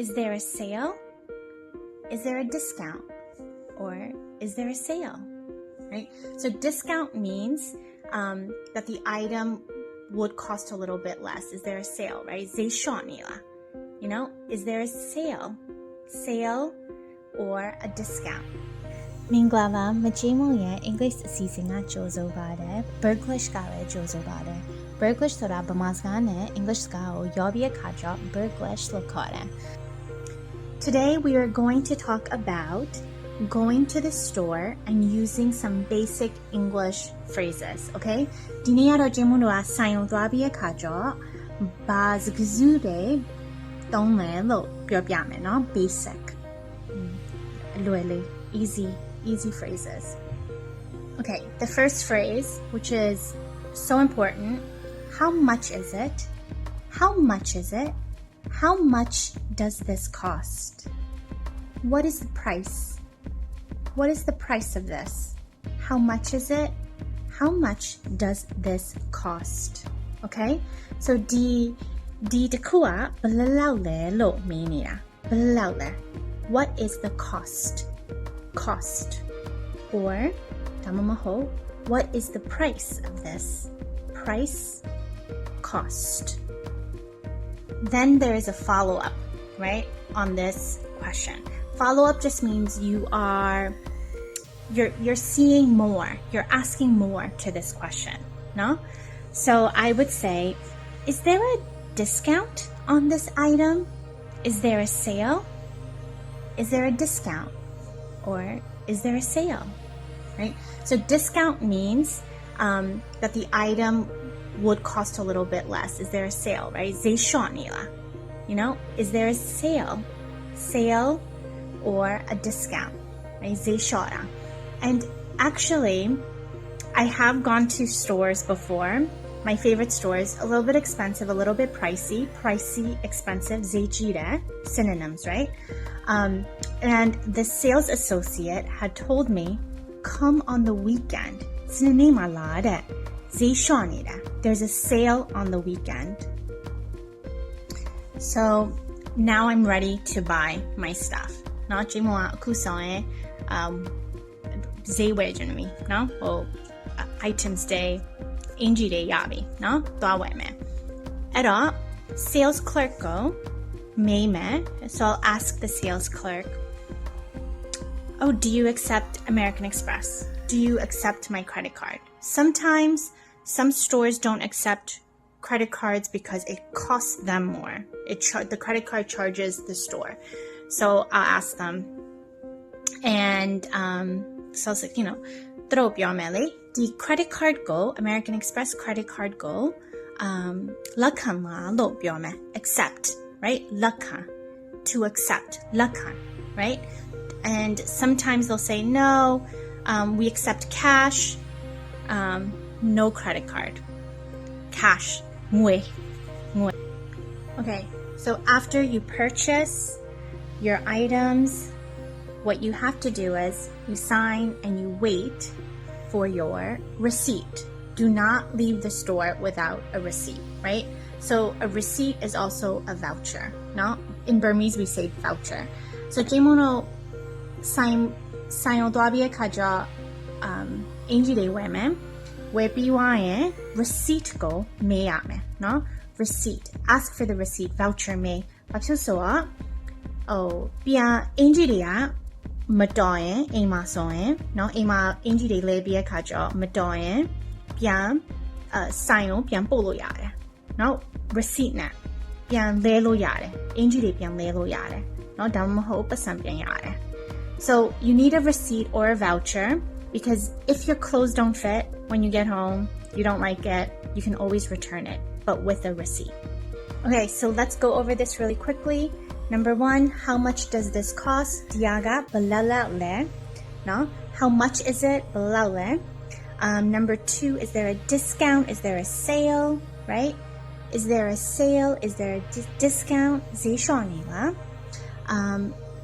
is there a sale? Is there a discount? Or is there a sale? Right? So discount means that the item would cost a little bit less. Is there a sale, right? You know, is there a sale? Sale or a discount? မင်္ဂလာပါမကြီးမုံရဲ့ English အစီအစဉ်ကကြိုဆိုပါတယ် Burglish ကလည်းကြိုဆိုပါတယ် Burglish ဆိုတာဗမာစကားနဲ့ English စကားကိုရောပြီးအခါကျတော့ Burglish လို့ခေါ်တယ် Today we are going to talk about going to the store and using some basic English phrases, okay? ဒီနေ့ကတော့ကျင်းမတို့ကဆိုင်ုံသွားပြီးအခါကျတော့ဘာစကားစုတွေသုံးလဲလို့ပြောပြမယ်နော် basic လွယ်လေး easy phrases. Okay, the first phrase, which is so important, how much is it? How much is it? How much does this cost? What is the price? What is the price of this? How much is it? How much does this cost? Okay? So di takua balalaule lo meania. Balalaule. What is the cost? Cost. Or tamamaho, what is the price of this? Price, cost. Then there is a follow-up, right, on this question. Follow-up just means you're seeing more, you're asking more to this question, no? So I would say, is there a discount on this item? Is there a sale? Is there a discount? Or is there a sale? Right? So discount means that the item would cost a little bit less. Is there a sale, right? You know, is there a sale? Sale or a discount, right? And actually, I have gone to stores before. My favorite stores, a little bit expensive, a little bit pricey, expensive, synonyms, right? And the sales associate had told me, come on the weekend. There's a sale on the weekend. So now I'm ready to buy my stuff. No, items day, Angie day yabi, no? Ero, sales clerk go, so I'll ask the sales clerk, oh, do you accept American Express? Do you accept my credit card? Sometimes some stores don't accept credit cards because it costs them more. The credit card charges the store. So I'll ask them. And so I was like, throw up your mele. The credit card go, American Express credit card go, accept, right? To accept, right? And sometimes they'll say, no, we accept cash, no credit card. Cash, mue. Okay, so after you purchase your items, what you have to do is you sign and you wait for your receipt. Do not leave the store without a receipt, right? So a receipt is also a voucher, no? In Burmese we say voucher. So Jaimono sign odwabia kaja inji de weme webiwaye receipt go meyame, no? Receipt. Ask for the receipt, voucher me. Papsusoa oh bia inji de ya Madoyen, Ema Soyen, no Ema Inji de Labia Kaja, Madoyen, Pian, Sino, Pian Polo Yare. No, receipt na. Pian Lelo Yare, Inji de Pian Lelo Yare. No, Damaho Pasampian Yare. So you need a receipt or a voucher because if your clothes don't fit when you get home, you don't like it, you can always return it, but with a receipt. Okay, so let's go over this really quickly. Number 1, how much does this cost? Diaga balalaule. No? How much is it? Balalaule. Number 2, is there a discount? Is there a sale? Right? Is there a sale? Is there a discount? Zishonila.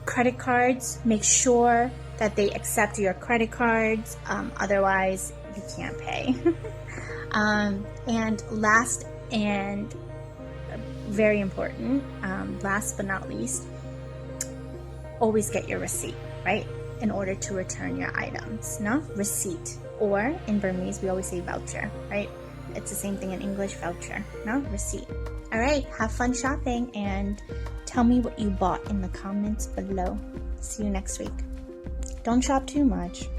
Credit cards, make sure that they accept your credit cards. Otherwise, you can't pay. And last and very important, last but not least, always get your receipt, right? In order to return your items, no? Receipt. Or in Burmese, we always say voucher, right? It's the same thing in English, voucher, no? Receipt. All right, have fun shopping and tell me what you bought in the comments below. See you next week. Don't shop too much.